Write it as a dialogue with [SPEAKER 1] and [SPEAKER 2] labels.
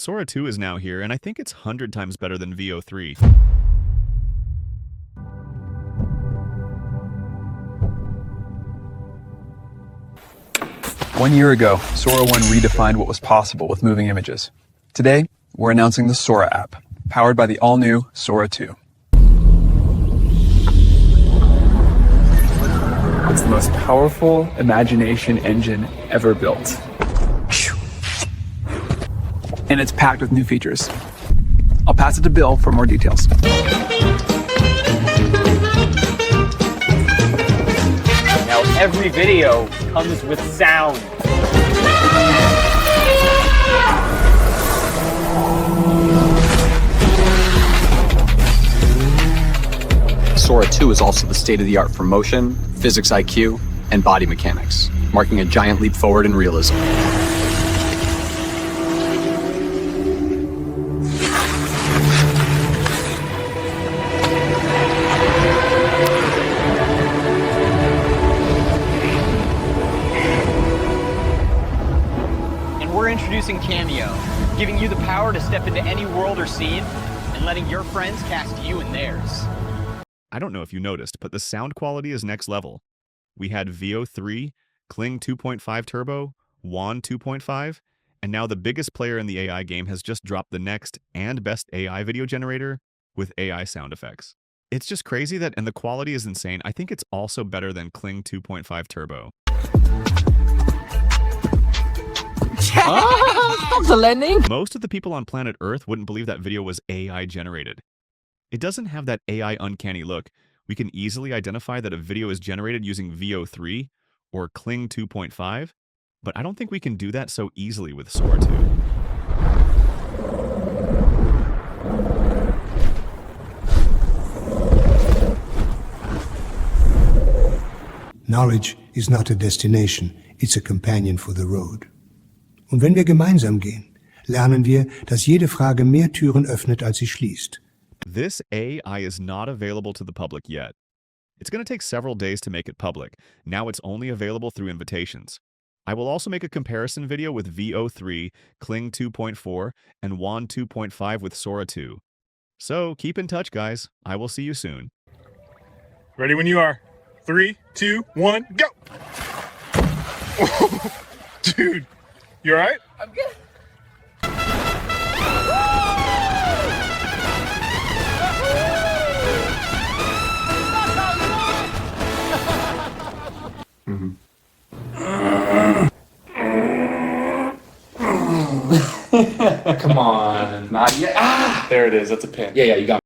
[SPEAKER 1] Sora 2 is now here, and I think it's 100 times better than VO3.
[SPEAKER 2] One year ago, Sora 1 redefined what was possible with moving images. Today, we're announcing the Sora app, powered by the all-new Sora 2. It's the most powerful imagination engine ever built. And it's packed with new features. I'll pass it to Bill for more details.
[SPEAKER 3] Now every video comes with sound.
[SPEAKER 4] Sora 2 is also the state-of-the-art for motion, physics IQ, and body mechanics, marking a giant leap forward in realism.
[SPEAKER 3] And we're introducing Cameo, giving you the power to step into any world or scene and letting your friends cast you in theirs.
[SPEAKER 1] I don't know if you noticed, but the sound quality is next level. We had VO3, Kling 2.5 Turbo, WAN 2.5, and now the biggest player in the AI game has just dropped the next and best AI video generator with AI sound effects. It's just crazy that, and the quality is insane. I think it's also better than Kling 2.5 Turbo.
[SPEAKER 5] The landing?
[SPEAKER 1] Most of the people on planet Earth wouldn't believe that video was AI generated. It doesn't have that AI uncanny look. We can easily identify that a video is generated using VO3 or Kling 2.5, but I don't think we can do that so easily with Sora 2.
[SPEAKER 6] Knowledge is not a destination, it's a companion for the road. Und wenn wir gemeinsam gehen, lernen wir, dass jede Frage mehr Türen öffnet, als sie schließt.
[SPEAKER 1] This AI is not available to the public yet. It's going to take several days to make it public. Now it's only available through invitations. I will also make a comparison video with VO3, Kling 2.4, and WAN 2.5 with Sora 2. So keep in touch, guys. I will see you soon.
[SPEAKER 7] Ready when you are. 3, 2, 1, go! Dude, you alright?
[SPEAKER 5] I'm good.
[SPEAKER 8] Come on.
[SPEAKER 4] Not yet. Ah!
[SPEAKER 8] There it is. That's a pin.
[SPEAKER 4] Yeah, you got me.